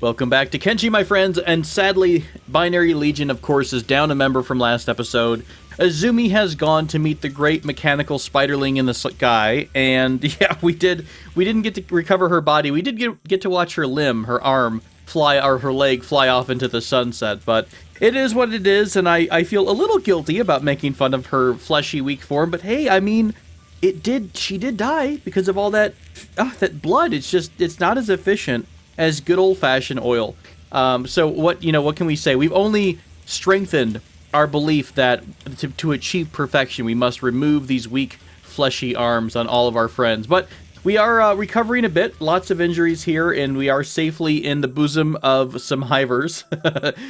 Welcome back to KENSHI, my friends, and sadly, Binary Legion, of course, is down a member from last episode. Azumi has gone to meet the great mechanical spiderling in the sky, and yeah, we didn't get to recover her body. We did get to watch her limb, her arm, fly, or her leg fly off into the sunset, but it is what it is, and I feel a little guilty about making fun of her fleshy, weak form, but hey, I mean, she did die because of all that blood. It's not as efficient as good old-fashioned oil. So what can we say? We've only strengthened our belief that to achieve perfection, we must remove these weak, fleshy arms on all of our friends. But we are recovering a bit, lots of injuries here, and we are safely in the bosom of some hivers,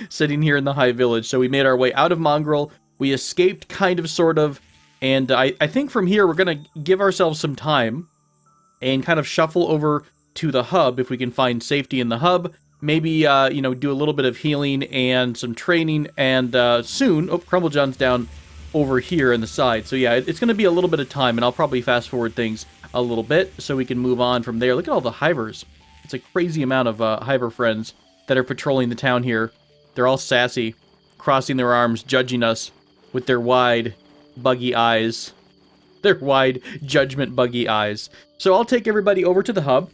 sitting here in the Hive Village. So we made our way out of Mongrel. We escaped, kind of, sort of, and I think from here we're going to give ourselves some time and kind of shuffle over to the hub if we can find safety in the hub. Maybe, do a little bit of healing and some training, and soon... Oh, Crumblejohn's down over here in the side. So yeah, it's going to be a little bit of time, and I'll probably fast forward things a little bit so we can move on from there. Look at all the hivers. It's a crazy amount of hiver friends that are patrolling the town here. They're all sassy, crossing their arms, judging us with their wide, buggy eyes. Their wide, judgment buggy eyes. So I'll take everybody over to the hub.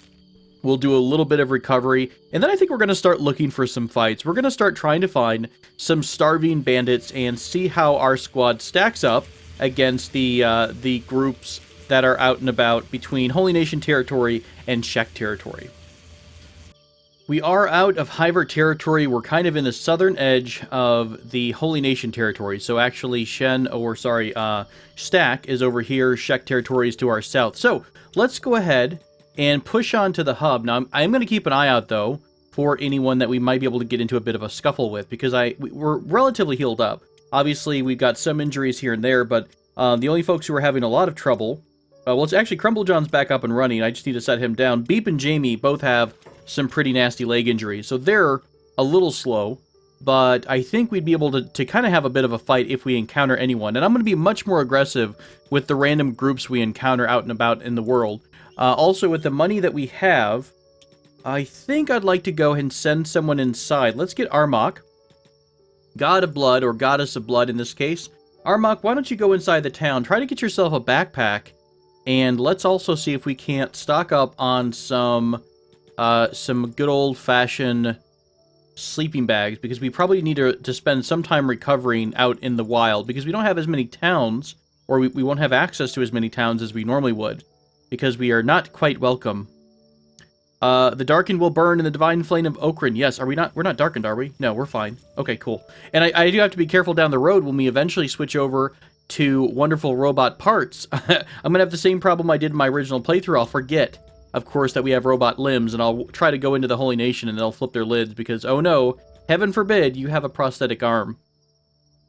We'll do a little bit of recovery, and then I think we're going to start looking for some fights. We're going to start trying to find some starving bandits and see how our squad stacks up against the groups that are out and about between Holy Nation territory and Czech territory. We are out of Hiver territory. We're kind of in the southern edge of the Holy Nation territory. So actually, Stack is over here. Czech territory is to our south. So let's go ahead and push on to the hub. Now, I'm going to keep an eye out, though, for anyone that we might be able to get into a bit of a scuffle with, because we're relatively healed up. Obviously, we've got some injuries here and there, but the only folks who are having a lot of trouble... well, it's actually Crumblejohn's back up and running. I just need to set him down. Beep and Jamie both have some pretty nasty leg injuries, so they're a little slow, but I think we'd be able to kind of have a bit of a fight if we encounter anyone. And I'm going to be much more aggressive with the random groups we encounter out and about in the world. Also, with the money that we have, I think I'd like to go ahead and send someone inside. Let's get Armok, God of Blood, or Goddess of Blood in this case. Armok, why don't you go inside the town? Try to get yourself a backpack, and let's also see if we can't stock up on some good old-fashioned sleeping bags, because we probably need to spend some time recovering out in the wild, because we don't have as many towns, or we won't have access to as many towns as we normally would, because we are not quite welcome. The darkened will burn in the divine flame of Okran. Yes, we're not darkened, are we? No, we're fine. Okay, cool. And I do have to be careful down the road when we eventually switch over to wonderful robot parts. I'm going to have the same problem I did in my original playthrough. I'll forget, of course, that we have robot limbs, and I'll try to go into the Holy Nation and they'll flip their lids because, oh no, heaven forbid you have a prosthetic arm.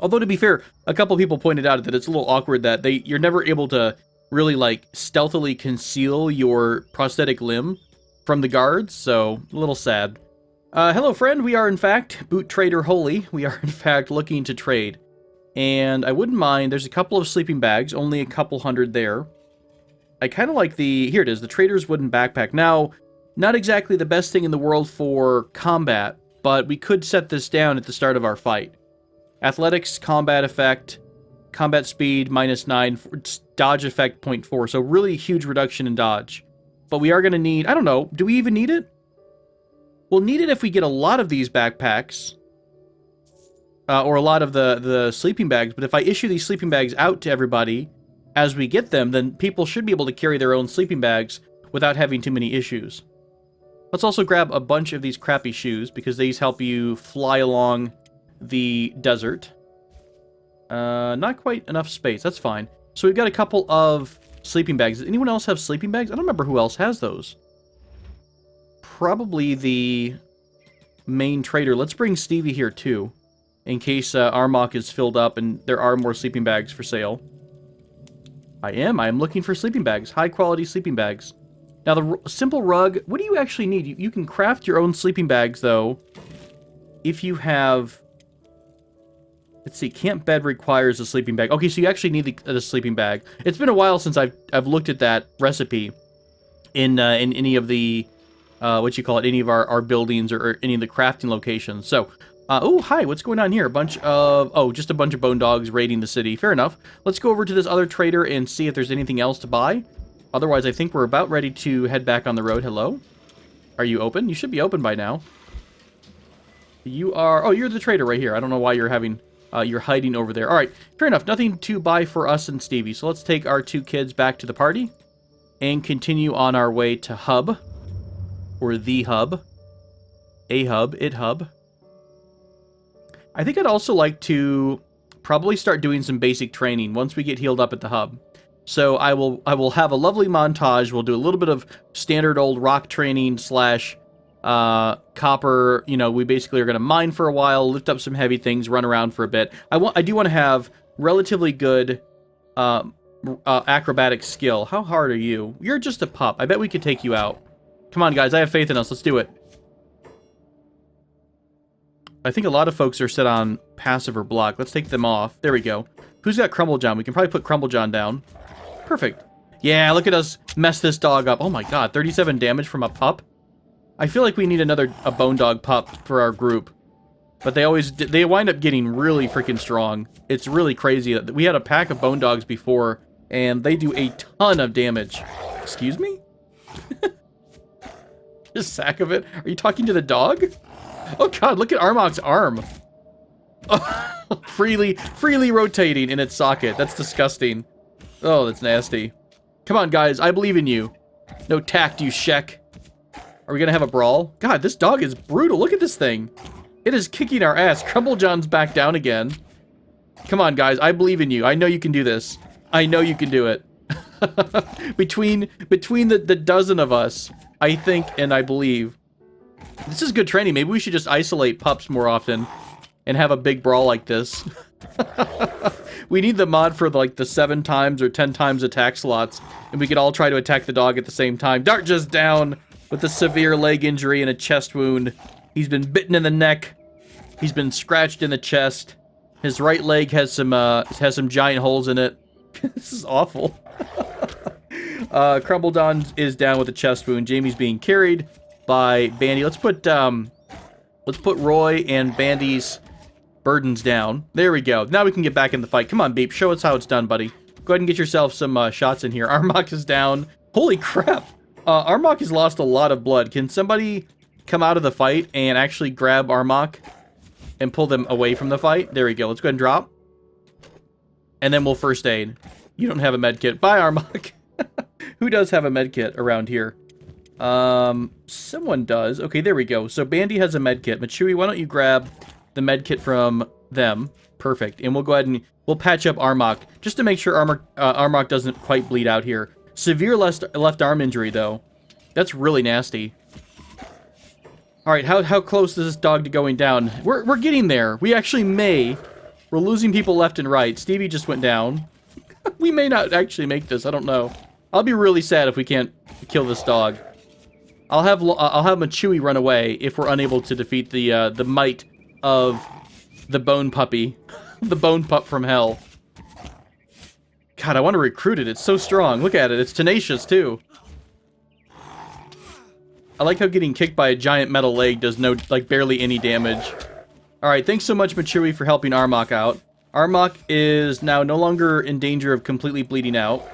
Although, to be fair, a couple people pointed out that it's a little awkward that you're never able to really, like, stealthily conceal your prosthetic limb from the guards, so a little sad. Hello, friend. We are, in fact, Boot Trader Holy. We are, in fact, looking to trade. And I wouldn't mind, there's a couple of sleeping bags, only a couple hundred there. I kind of like here it is, the Trader's Wooden Backpack. Now, not exactly the best thing in the world for combat, but we could set this down at the start of our fight. Athletics, combat effect, combat speed, -9, dodge effect, 0.4, so really huge reduction in dodge. But we are going to need, I don't know, do we even need it? We'll need it if we get a lot of these backpacks, or a lot of the sleeping bags, but if I issue these sleeping bags out to everybody as we get them, then people should be able to carry their own sleeping bags without having too many issues. Let's also grab a bunch of these crappy shoes, because these help you fly along the desert. Not quite enough space, that's fine. So we've got a couple of sleeping bags. Does anyone else have sleeping bags? I don't remember who else has those. Probably the main trader. Let's bring Stevie here too, in case Armok is filled up and there are more sleeping bags for sale. I am looking for sleeping bags. High quality sleeping bags. Now the simple rug, what do you actually need? You can craft your own sleeping bags though, if you have... Let's see, camp bed requires a sleeping bag. Okay, so you actually need the sleeping bag. It's been a while since I've looked at that recipe in any of the what you call it, any of our buildings or any of the crafting locations. So, oh, hi, what's going on here? Just a bunch of bone dogs raiding the city. Fair enough. Let's go over to this other trader and see if there's anything else to buy. Otherwise, I think we're about ready to head back on the road. Hello? Are you open? You should be open by now. You are... Oh, you're the trader right here. I don't know why you're having... you're hiding over there. All right, fair enough. Nothing to buy for us and Stevie. So let's take our 2 kids back to the party and continue on our way to Hub. Or the Hub. A Hub. It Hub. I think I'd also like to probably start doing some basic training once we get healed up at the Hub. So I will have a lovely montage. We'll do a little bit of standard old rock training slash copper. You know, we basically are going to mine for a while, lift up some heavy things, run around for a bit. I do want to have relatively good acrobatic skill. How hard are you? You're just a pup. I bet we could take you out. Come on, guys. I have faith in us. Let's do it. I think a lot of folks are set on passive or block. Let's take them off. There we go. Who's got Crumble John? We can probably put Crumble John down. Perfect. Yeah, look at us mess this dog up. Oh my god, 37 damage from a pup? I feel like we need a bone dog pup for our group. But they wind up getting really freaking strong. It's really crazy. We had a pack of bone dogs before, and they do a ton of damage. Excuse me? Just sack of it? Are you talking to the dog? Oh god, look at Armok's arm. freely rotating in its socket. That's disgusting. Oh, that's nasty. Come on, guys. I believe in you. No tact, you sheck. Are we gonna have a brawl? God, this dog is brutal. Look at this thing. It is kicking our ass. Crumble John's back down again. Come on, guys. I believe in you. I know you can do this. I know you can do it. between the dozen of us, I think and I believe. This is good training. Maybe we should just isolate pups more often and have a big brawl like this. We need the mod for like the 7 times or 10 times attack slots, and we could all try to attack the dog at the same time. Dart just down with a severe leg injury and a chest wound. He's been bitten in the neck. He's been scratched in the chest. His right leg has some giant holes in it. This is awful. Crumble Don is down with a chest wound. Jamie's being carried by Bandy. Let's put Roy and Bandy's burdens down. There we go. Now we can get back in the fight. Come on, Beep. Show us how it's done, buddy. Go ahead and get yourself some shots in here. Armok is down. Holy crap. Armok has lost a lot of blood. Can somebody come out of the fight and actually grab Armok and pull them away from the fight? There we go. Let's go ahead and drop. And then we'll first aid. You don't have a med kit. Bye, Armok. Who does have a med kit around here? Someone does. Okay, there we go. So Bandy has a med kit. Machui, why don't you grab the med kit from them? Perfect. And we'll go ahead and we'll patch up Armok just to make sure Armok doesn't quite bleed out here. Severe left arm injury, though. That's really nasty. All right, how close is this dog to going down? We're getting there. We actually may. We're losing people left and right. Stevie just went down. We may not actually make this. I don't know. I'll be really sad if we can't kill this dog. I'll have Machui run away if we're unable to defeat the might of the bone puppy, the bone pup from hell. God, I want to recruit it. It's so strong. Look at it. It's tenacious too. I like how getting kicked by a giant metal leg does barely any damage. All right, thanks so much, Machui, for helping Armok out. Armok is now no longer in danger of completely bleeding out.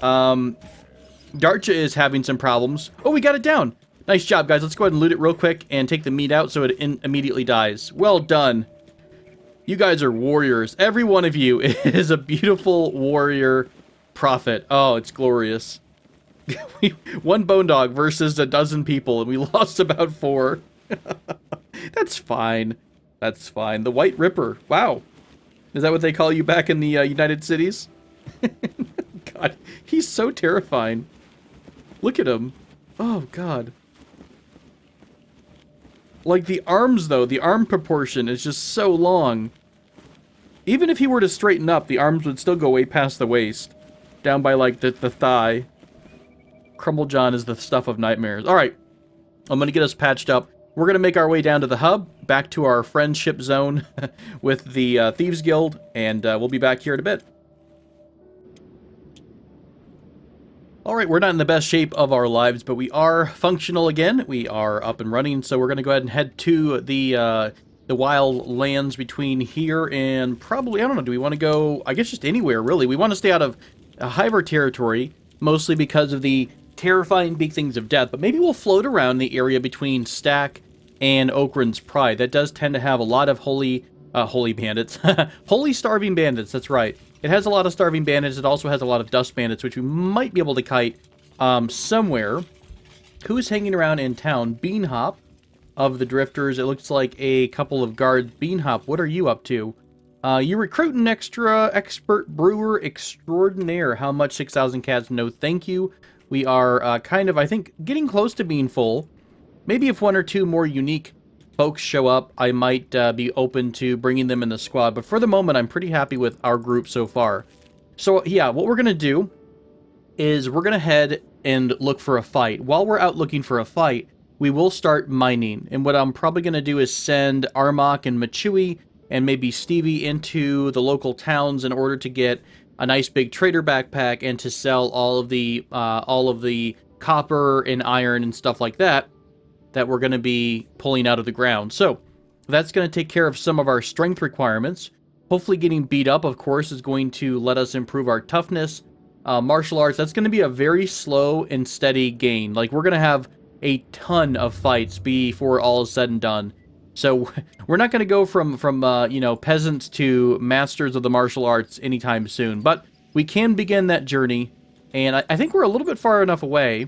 Darcha is having some problems. Oh, we got it down. Nice job, guys. Let's go ahead and loot it real quick and take the meat out so it immediately dies. Well done. You guys are warriors. Every one of you is a beautiful warrior prophet. Oh, it's glorious. One bone dog versus a dozen people, and we lost about 4. That's fine. That's fine. The White Ripper. Wow. Is that what they call you back in the United Cities? God, he's so terrifying. Look at him. Oh, God. Like, the arms, though, the arm proportion is just so long. Even if he were to straighten up, the arms would still go way past the waist. Down by, like, the thigh. Crumble John is the stuff of nightmares. Alright. I'm gonna get us patched up. We're gonna make our way down to the hub, back to our friendship zone with the Thieves Guild, and we'll be back here in a bit. Alright, we're not in the best shape of our lives, but we are functional again. We are up and running, so we're going to go ahead and head to the wild lands between here and probably, I don't know, do we want to go, I guess just anywhere, really. We want to stay out of Hiver territory, mostly because of the terrifying big things of death, but maybe we'll float around the area between Stack and Okrun's Pride. That does tend to have a lot of holy bandits. Holy starving bandits, that's right. It has a lot of starving bandits. It also has a lot of dust bandits, which we might be able to kite somewhere. Who's hanging around in town? Beanhop of the Drifters. It looks like a couple of guards. Beanhop, what are you up to? You recruit an extra expert brewer extraordinaire. How much? 6,000 cats? No, thank you. We are kind of, I think, getting close to being full. Maybe if one or two more unique folks show up, I might be open to bringing them in the squad. But for the moment, I'm pretty happy with our group so far. So, yeah, what we're going to do is we're going to head and look for a fight. While we're out looking for a fight, we will start mining. And what I'm probably going to do is send Armok and Machui and maybe Stevie into the local towns in order to get a nice big trader backpack and to sell all of the copper and iron and stuff like that we're going to be pulling out of the ground. So that's going to take care of some of our strength requirements. Hopefully getting beat up, of course, is going to let us improve our toughness. Martial arts, that's going to be a very slow and steady gain. Like, we're going to have a ton of fights before all is said and done. So we're not going to go from you know, peasants to masters of the martial arts anytime soon. But we can begin that journey. And I think we're a little bit far enough away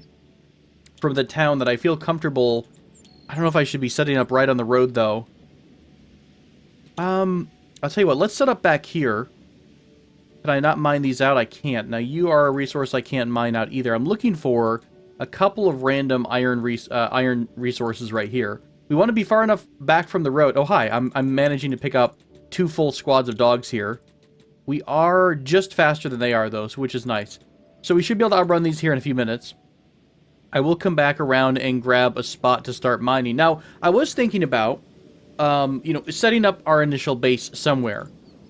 from the town that I feel comfortable. I don't know if I should be setting up right on the road, though. I'll tell you what, let's set up back here. Can I not mine these out? I can't. Now, you are a resource I can't mine out either. I'm looking for a couple of random iron resources right here. We want to be far enough back from the road. Oh, hi. I'm managing to pick up 2 full squads of dogs here. We are just faster than they are, though, which is nice. So we should be able to outrun these here in a few minutes. I will come back around and grab a spot to start mining. Now, I was thinking about, you know, setting up our initial base somewhere.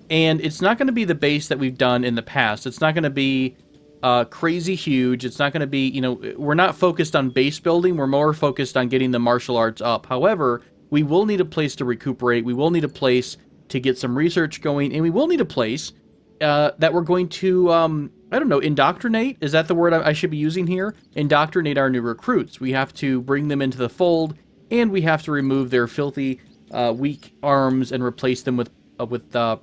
And it's not going to be the base that we've done in the past. It's not going to be crazy huge. It's not going to be, you know, we're not focused on base building. We're more focused on getting the martial arts up. However, we will need a place to recuperate. We will need a place to get some research going. And we will need a place that we're going to, I don't know, indoctrinate? Is that the word I should be using here? Indoctrinate our new recruits. We have to bring them into the fold, and we have to remove their filthy, weak arms and replace them with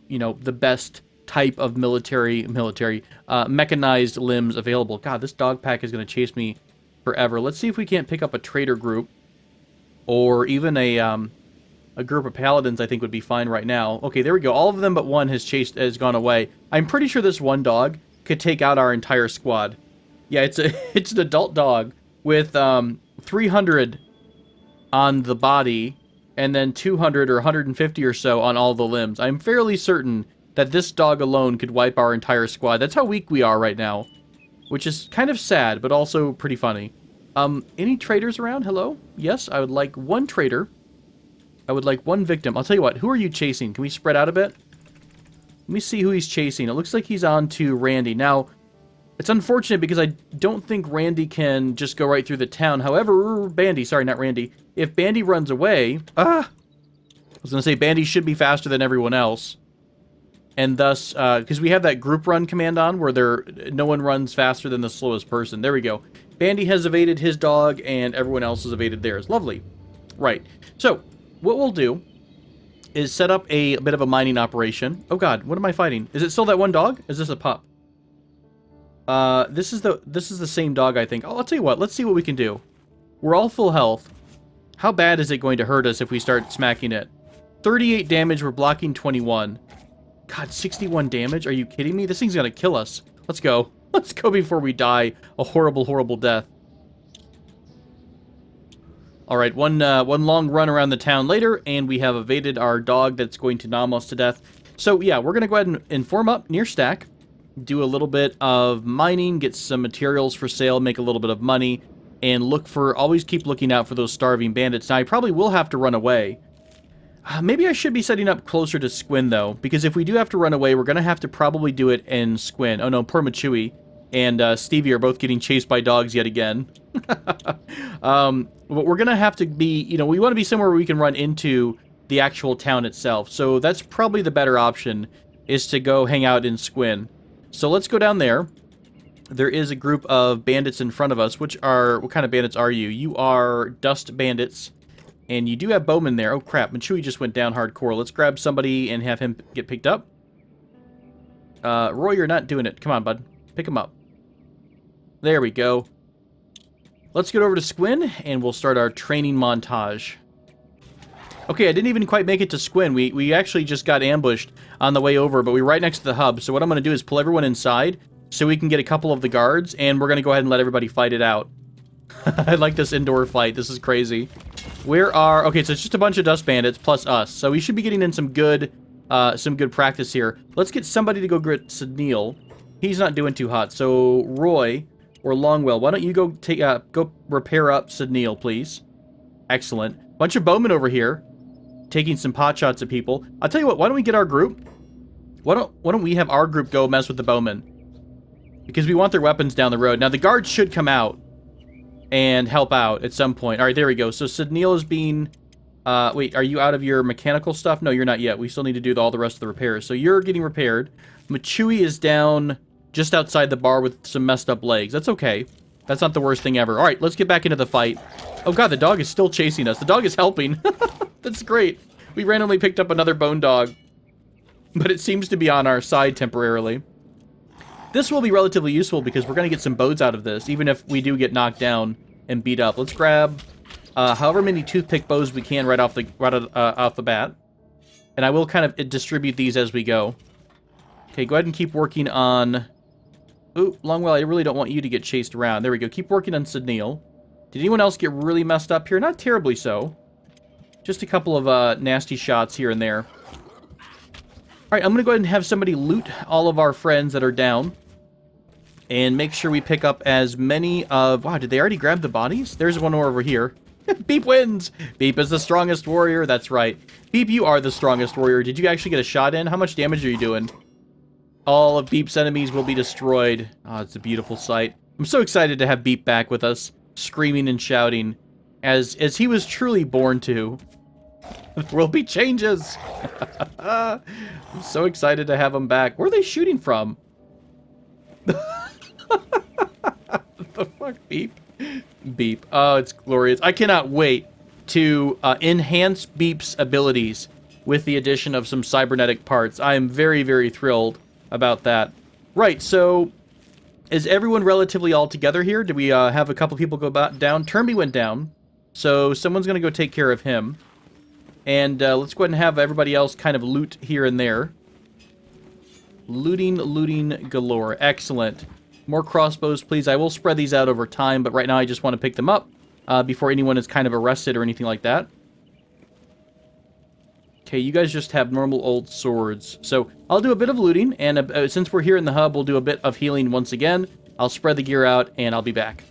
you know, the best type of mechanized limbs available. God, this dog pack is going to chase me forever. Let's see if we can't pick up a trader group, or even a group of paladins. I think would be fine right now. Okay, there we go. All of them but one has gone away. I'm pretty sure this one dog could take out our entire squad. Yeah, it's an adult dog with 300 on the body and then 200 or 150 or so on all the limbs. I'm fairly certain that this dog alone could wipe our entire squad. That's how weak we are right now, which is kind of sad, but also pretty funny. Any traders around? Hello? Yes, I would like one trader. I would like one victim. I'll tell you what, who are you chasing? Can we spread out a bit? Let me see who he's chasing. It looks like he's on to Randy. Now, it's unfortunate because I don't think Randy can just go right through the town. However, Bandy, sorry, not Randy. If Bandy runs away, I was going to say Bandy should be faster than everyone else. And thus, because we have that group run command on where no one runs faster than the slowest person. There we go. Bandy has evaded his dog and everyone else has evaded theirs. Lovely. Right. So, what we'll do is set up a bit of a mining operation. Oh god, what am I fighting? Is it still that one dog? Is this a pup? This is the same dog, I think. Oh, I'll tell you what, let's see what we can do. We're all full health. How bad is it going to hurt us if we start smacking it? 38 damage, we're blocking 21. God, 61 damage? Are you kidding me? This thing's gonna kill us. Let's go. Let's go before we die a horrible, horrible death. Alright, one long run around the town later, and we have evaded our dog that's going to nom us to death. So, yeah, we're going to go ahead and form up near Stack, do a little bit of mining, get some materials for sale, make a little bit of money, and always keep looking out for those starving bandits. Now, I probably will have to run away. Maybe I should be setting up closer to Squid, though, because if we do have to run away, we're going to have to probably do it in Squid. Oh, no, poor Machui. and Stevie are both getting chased by dogs yet again. But we're going to have to be, you know, we want to be somewhere where we can run into the actual town itself. So that's probably the better option, is to go hang out in Squid. So let's go down there. There is a group of bandits in front of us, what kind of bandits are you? You are dust bandits, and you do have bowmen there. Oh crap, Machui just went down hardcore. Let's grab somebody and have him get picked up. Roy, you're not doing it. Come on, bud. Pick him up. There we go. Let's get over to Squid, and we'll start our training montage. Okay, I didn't even quite make it to Squid. We actually just got ambushed on the way over, but we're right next to the hub. So what I'm going to do is pull everyone inside so we can get a couple of the guards, and we're going to go ahead and let everybody fight it out. I like this indoor fight. This is crazy. Okay, so it's just a bunch of dust bandits plus us. So we should be getting in some good practice here. Let's get somebody to go get Sidneil. He's not doing too hot. So Roy or Longwell, why don't you go go repair up Sidneil, please? Excellent. Bunch of bowmen over here, taking some pot shots at people. I'll tell you what. Why don't we get our group? Why don't we have our group go mess with the bowmen? Because we want their weapons down the road. Now the guards should come out and help out at some point. All right, there we go. So Sidneil is being. Wait, are you out of your mechanical stuff? No, you're not yet. We still need to do all the rest of the repairs. So you're getting repaired. Machui is down just outside the bar with some messed up legs. That's okay. That's not the worst thing ever. All right, let's get back into the fight. Oh god, the dog is still chasing us. The dog is helping. That's great. We randomly picked up another bone dog, but it seems to be on our side temporarily. This will be relatively useful because we're going to get some bows out of this, even if we do get knocked down and beat up. Let's grab however many toothpick bows we can right off the bat. And I will kind of distribute these as we go. Okay, go ahead and keep working on... Ooh, Longwell, I really don't want you to get chased around. There we go. Keep working on Sidneil. Did anyone else get really messed up here? Not terribly so. Just a couple of nasty shots here and there. Alright, I'm going to go ahead and have somebody loot all of our friends that are down. And make sure we pick up as many of... Wow, did they already grab the bodies? There's one more over here. Beep wins! Beep is the strongest warrior. That's right. Beep, you are the strongest warrior. Did you actually get a shot in? How much damage are you doing? All of Beep's enemies will be destroyed. Oh, it's a beautiful sight. I'm so excited to have Beep back with us, screaming and shouting, as he was truly born to. There will be changes! I'm so excited to have him back. Where are they shooting from? The fuck, Beep? Beep. Oh, it's glorious. I cannot wait to enhance Beep's abilities with the addition of some cybernetic parts. I am very, very thrilled about that. Right, so is everyone relatively all together here? Did we have a couple people go down? Turnby went down, so someone's going to go take care of him. And let's go ahead and have everybody else kind of loot here and there. Looting galore. Excellent. More crossbows, please. I will spread these out over time, but right now I just want to pick them up before anyone is kind of arrested or anything like that. Okay, you guys just have normal old swords. So I'll do a bit of looting, and since we're here in the hub, we'll do a bit of healing once again. I'll spread the gear out, and I'll be back.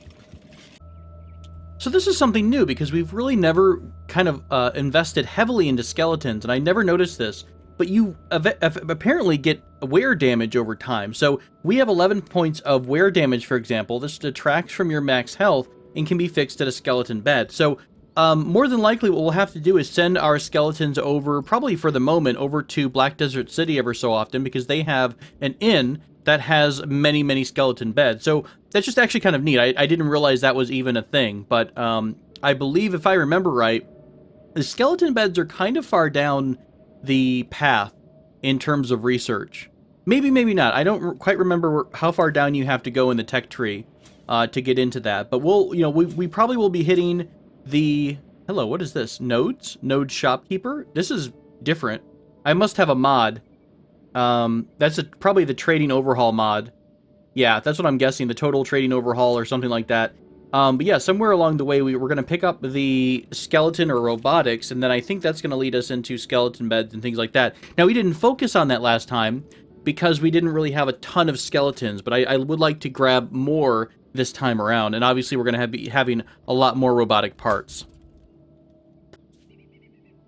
So this is something new, because we've really never kind of invested heavily into skeletons, and I never noticed this, but you apparently get wear damage over time. So we have 11 points of wear damage, for example. This detracts from your max health and can be fixed at a skeleton bed. So more than likely what we'll have to do is send our skeletons over, probably for the moment, over to Black Desert City ever so often, because they have an inn that has many, many skeleton beds. So that's just actually kind of neat. I didn't realize that was even a thing, but I believe, if I remember right, the skeleton beds are kind of far down the path in terms of research. Maybe, maybe not. I don't quite remember how far down you have to go in the tech tree to get into that. But we probably will be hitting the... Hello, what is this? Nodes? Node shopkeeper? This is different. I must have a mod. That's probably the trading overhaul mod. Yeah, that's what I'm guessing. The total trading overhaul or something like that. But yeah, somewhere along the way, we're going to pick up the skeleton or robotics, and then I think that's going to lead us into skeleton beds and things like that. Now, we didn't focus on that last time because we didn't really have a ton of skeletons, but I would like to grab more this time around, and obviously we're going to be having a lot more robotic parts.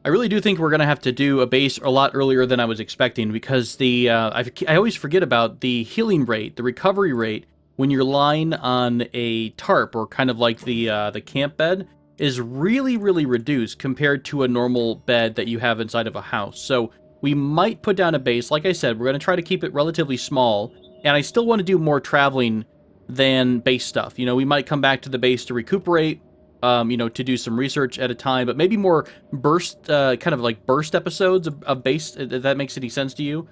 I really do think we're going to have to do a base a lot earlier than I was expecting, because I always forget about the healing rate, the recovery rate when you're lying on a tarp, or kind of like the camp bed, is really, really reduced compared to a normal bed that you have inside of a house. So we might put down a base. Like I said, we're going to try to keep it relatively small, and I still want to do more traveling than base stuff. You know, we might come back to the base to recuperate, you know, to do some research at a time, but maybe more burst, kind of like burst episodes of base, if that makes any sense to you.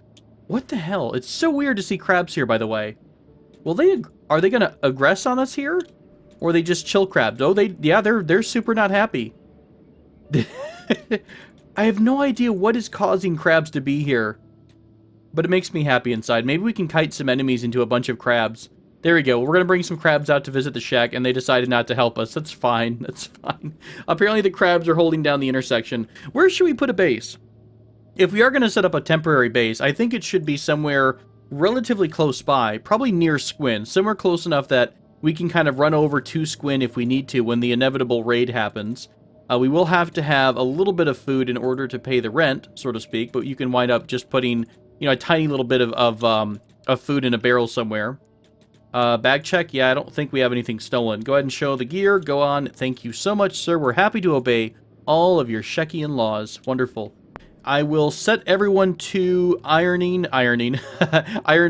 What the hell? It's so weird to see crabs here, by the way. Are they gonna aggress on us here? Or are they just chill crabs? Oh, they're super not happy. I have no idea what is causing crabs to be here, but it makes me happy inside. Maybe we can kite some enemies into a bunch of crabs. There we go. We're gonna bring some crabs out to visit the shack, and they decided not to help us. That's fine. That's fine. Apparently the crabs are holding down the intersection. Where should we put a base? If we are gonna set up a temporary base, I think it should be somewhere relatively close by, probably near Squid, somewhere close enough that we can kind of run over to Squid if we need to when the inevitable raid happens. We will have to have a little bit of food in order to pay the rent, so to speak, but you can wind up just putting, you know, a tiny little bit of food in a barrel somewhere. Bag check, yeah, I don't think we have anything stolen. Go ahead and show the gear. Go on. Thank you so much, sir. We're happy to obey all of your Shekian laws. Wonderful. I will set everyone to iron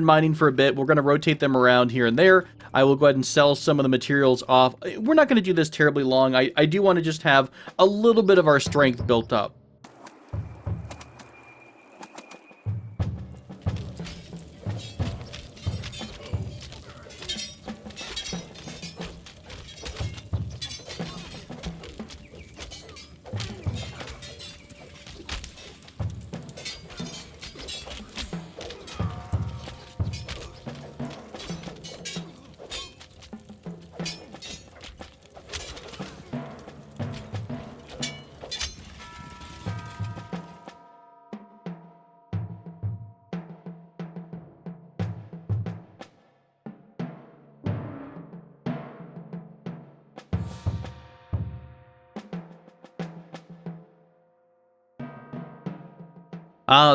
mining for a bit. We're going to rotate them around here and there. I will go ahead and sell some of the materials off. We're not going to do this terribly long. I do want to just have a little bit of our strength built up.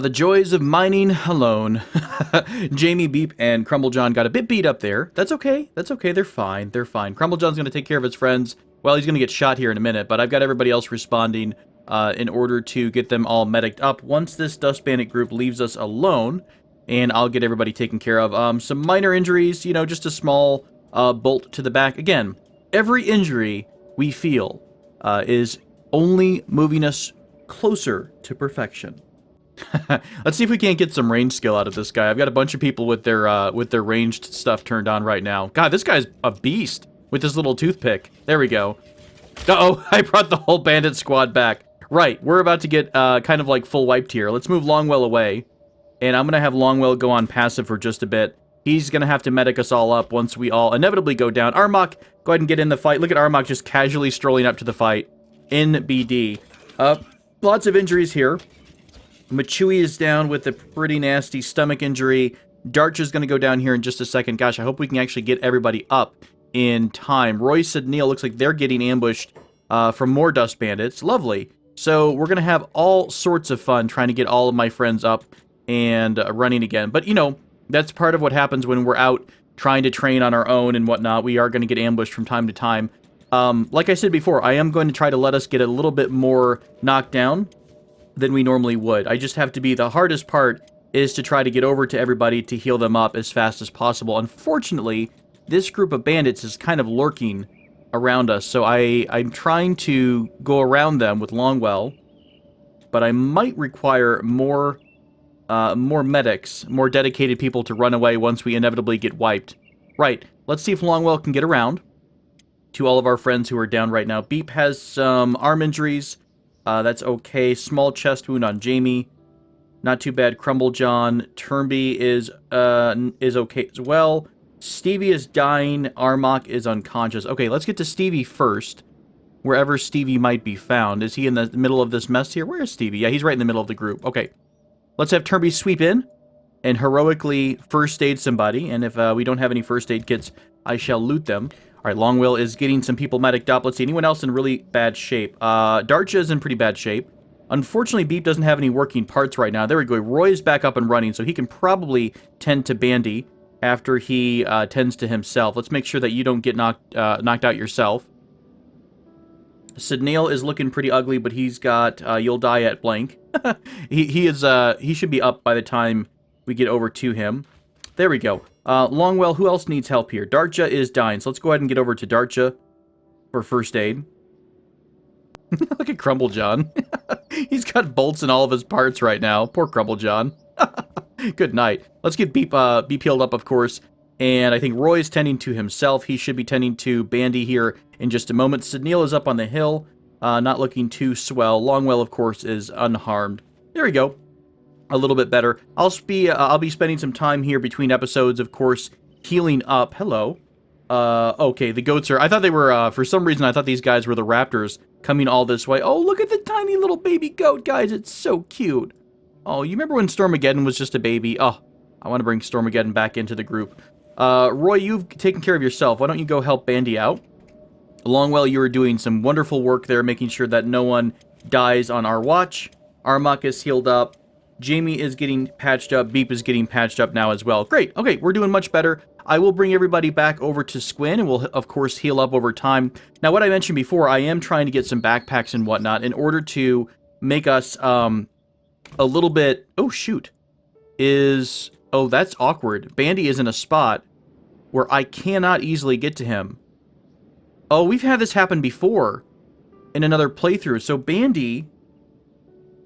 The joys of mining alone. Jamie, Beep, and Crumblejohn got a bit beat up there. That's okay. That's okay. They're fine. They're fine. Crumblejohn's going to take care of his friends. Well, he's going to get shot here in a minute, but I've got everybody else responding in order to get them all mediced up. Once this Dust Bandit group leaves us alone, and I'll get everybody taken care of. Some minor injuries, you know, just a small bolt to the back. Again, every injury we feel is only moving us closer to perfection. Let's see if we can't get some range skill out of this guy. I've got a bunch of people with their ranged stuff turned on right now. God, this guy's a beast with his little toothpick. There we go. Uh-oh, I brought the whole bandit squad back. Right, we're about to get kind of like full wiped here. Let's move Longwell away. And I'm going to have Longwell go on passive for just a bit. He's going to have to medic us all up once we all inevitably go down. Armok, go ahead and get in the fight. Look at Armok just casually strolling up to the fight in BD. Lots of injuries here. Machui is down with a pretty nasty stomach injury. Darch is going to go down here in just a second. Gosh, I hope we can actually get everybody up in time. Royce and Neil looks like they're getting ambushed from more Dust Bandits. Lovely. So we're going to have all sorts of fun trying to get all of my friends up and running again. But, you know, that's part of what happens when we're out trying to train on our own and whatnot. We are going to get ambushed from time to time. Like I said before, I am going to try to let us get a little bit more knocked down than we normally would. I just have to be, the hardest part is to try to get over to everybody to heal them up as fast as possible. Unfortunately, this group of bandits is kind of lurking around us, so I'm trying to go around them with Longwell, but I might require more medics, more dedicated people to run away once we inevitably get wiped. Right, let's see if Longwell can get around to all of our friends who are down right now. Beep has some arm injuries. That's okay. Small chest wound on Jamie. Not too bad. Crumblejohn. Turnby is okay as well. Stevie is dying. Armok is unconscious. Okay, let's get to Stevie first. Wherever Stevie might be found. Is he in the middle of this mess here? Where is Stevie? Yeah, he's right in the middle of the group. Okay. Let's have Turnby sweep in and heroically first aid somebody. And if we don't have any first aid kits, I shall loot them. All right, Longwell is getting some people mediced up. Let's see, anyone else in really bad shape? Darcha is in pretty bad shape. Unfortunately, Beep doesn't have any working parts right now. There we go. Roy is back up and running, so he can probably tend to Bandy. after he tends to himself. Let's make sure that you don't get knocked out yourself. Sidneil is looking pretty ugly, but he's got you'll die at blank. He should be up by the time we get over to him. There we go. Longwell, who else needs help here? Darcha is dying, so let's go ahead and get over to Darcha for first aid. Look at Crumble John. He's got bolts in all of his parts right now. Poor Crumble John. Good night. Let's get Beep healed up, of course. And I think Roy's tending to himself. He should be tending to Bandy here in just a moment. Sidneil is up on the hill, not looking too swell. Longwell, of course, is unharmed. There we go. A little bit better. I'll be spending some time here between episodes, of course, healing up. Hello. Okay, the goats are... I thought they were, for some reason, I thought these guys were the raptors coming all this way. Oh, look at the tiny little baby goat, guys. It's so cute. Oh, you remember when Stormageddon was just a baby? Oh, I want to bring Stormageddon back into the group. Roy, you've taken care of yourself. Why don't you go help Bandy out? Longwell, you are doing some wonderful work there, making sure that no one dies on our watch. Armok is healed up. Jamie is getting patched up. Beep is getting patched up now as well. Great. Okay, we're doing much better. I will bring everybody back over to Squid, and we'll, of course, heal up over time. Now, what I mentioned before, I am trying to get some backpacks and whatnot in order to make us a little bit... Oh, shoot. Oh, that's awkward. Bandy is in a spot where I cannot easily get to him. Oh, we've had this happen before in another playthrough. So Bandy...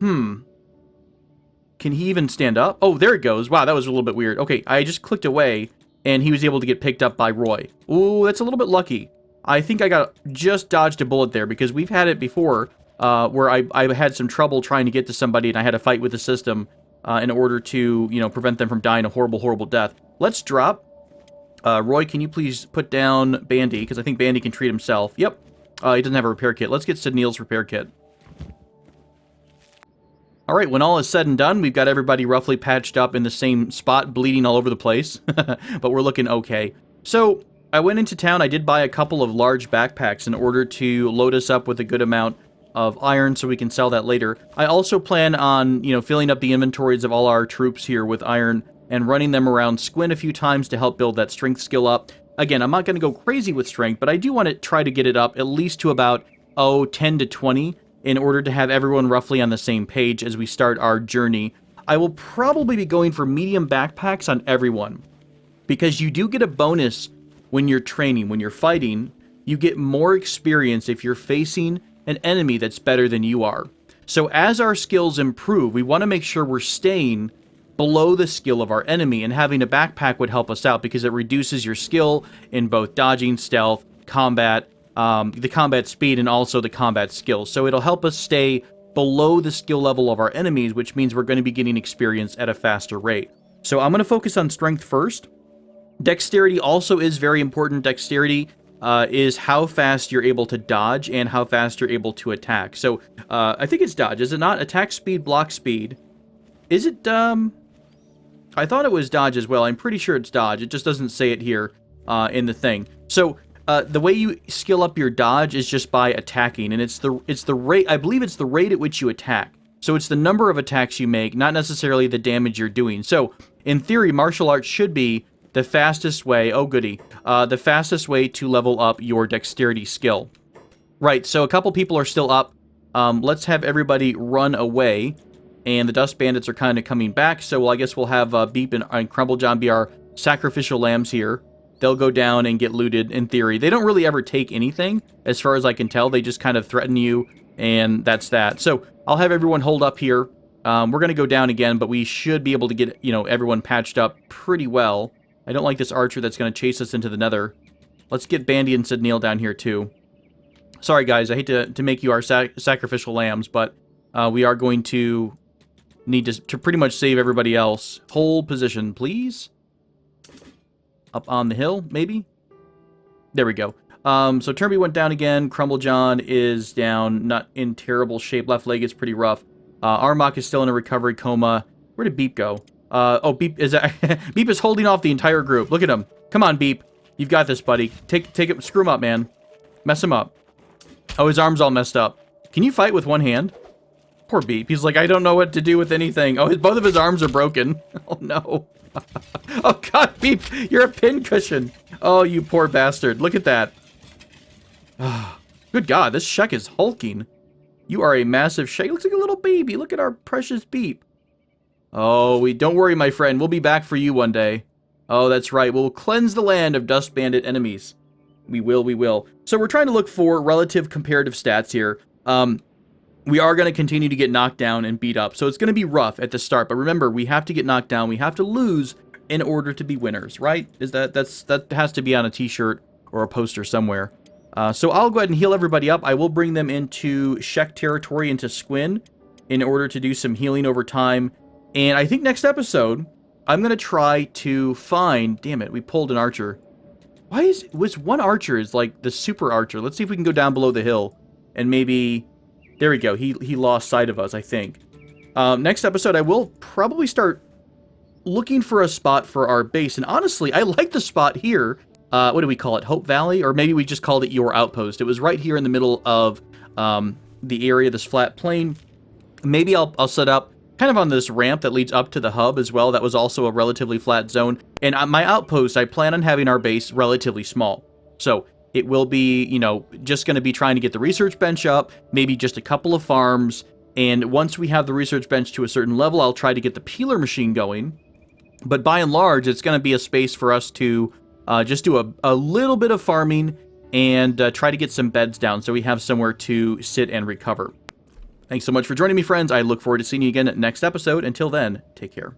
Can he even stand up? Oh, there it goes. Wow, that was a little bit weird. Okay, I just clicked away, and he was able to get picked up by Roy. Ooh, that's a little bit lucky. I think I just dodged a bullet there, because we've had it before where I had some trouble trying to get to somebody, and I had to fight with the system in order to, you know, prevent them from dying a horrible, horrible death. Let's drop. Roy, can you please put down Bandy, because I think Bandy can treat himself. Yep. He doesn't have a repair kit. Let's get Sidneil's repair kit. All right, when all is said and done, we've got everybody roughly patched up in the same spot, bleeding all over the place, but we're looking okay. So, I went into town, I did buy a couple of large backpacks in order to load us up with a good amount of iron so we can sell that later. I also plan on, you know, filling up the inventories of all our troops here with iron and running them around Squid a few times to help build that strength skill up. Again, I'm not going to go crazy with strength, but I do want to try to get it up at least to about, 10 to 20, in order to have everyone roughly on the same page as we start our journey. I will probably be going for medium backpacks on everyone, because you do get a bonus when you're training. When you're fighting, you get more experience if you're facing an enemy that's better than you are. So as our skills improve, we want to make sure we're staying below the skill of our enemy, and having a backpack would help us out because it reduces your skill in both dodging, stealth, combat, the combat speed, and also the combat skills. So it'll help us stay below the skill level of our enemies, which means we're going to be getting experience at a faster rate. So I'm going to focus on strength first. Dexterity also is very important. Dexterity is how fast you're able to dodge and how fast you're able to attack. So I think it's dodge, is it not? Attack speed, block speed. Is it, I thought it was dodge as well. I'm pretty sure it's dodge. It just doesn't say it here in the thing. So the way you skill up your dodge is just by attacking, and it's the rate, I believe it's the rate at which you attack. So it's the number of attacks you make, not necessarily the damage you're doing. So in theory, martial arts should be the fastest way, oh goody, the fastest way to level up your dexterity skill. Right, so a couple people are still up. Let's have everybody run away, and the Dust Bandits are kind of coming back, so I guess we'll have Beep and Crumble John be our sacrificial lambs here. They'll go down and get looted, in theory. They don't really ever take anything, as far as I can tell. They just kind of threaten you, and that's that. So I'll have everyone hold up here. We're going to go down again, but we should be able to get, you know, everyone patched up pretty well. I don't like this archer that's going to chase us into the nether. Let's get Bandy and Sidneil down here, too. Sorry, guys. I hate to make you our sacrificial lambs, but we are going to need to pretty much save everybody else. Hold position, please. Up on the hill, maybe? There we go. So Turnby went down again. Crumble John is down, not in terrible shape. Left leg is pretty rough. Armok is still in a recovery coma. Where did Beep go? Oh, Beep is Beep is holding off the entire group. Look at him. Come on, Beep. You've got this, buddy. Take it. Screw him up, man. Mess him up. Oh, his arm's all messed up. Can you fight with one hand? Poor Beep. He's like, I don't know what to do with anything. Oh, both of his arms are broken. Oh, no. Oh, God, Beep, you're a pincushion. Oh, you poor bastard. Look at that. Good God, this Shek is hulking. You are a massive Shek. He looks like a little baby. Look at our precious Beep. Oh, don't worry, my friend. We'll be back for you one day. Oh, that's right. We'll cleanse the land of Dust Bandit enemies. We will. So we're trying to look for relative comparative stats here. We are going to continue to get knocked down and beat up. So it's going to be rough at the start. But remember, we have to get knocked down. We have to lose in order to be winners, right? That has to be on a t-shirt or a poster somewhere. So I'll go ahead and heal everybody up. I will bring them into Shek territory, into Squid, in order to do some healing over time. And I think next episode, I'm going to try to find... Damn it, we pulled an archer. Was one archer is like the super archer. Let's see if we can go down below the hill. And maybe... There we go. He lost sight of us, I think. Next episode, I will probably start looking for a spot for our base. And honestly, I like the spot here. What do we call it? Hope Valley? Or maybe we just called it Your Outpost. It was right here in the middle of the area, this flat plain. Maybe I'll set up kind of on this ramp that leads up to the hub as well. That was also a relatively flat zone. And my outpost, I plan on having our base relatively small. So it will be, you know, just going to be trying to get the research bench up, maybe just a couple of farms. And once we have the research bench to a certain level, I'll try to get the peeler machine going. But by and large, it's going to be a space for us to just do a little bit of farming and try to get some beds down so we have somewhere to sit and recover. Thanks so much for joining me, friends. I look forward to seeing you again next episode. Until then, take care.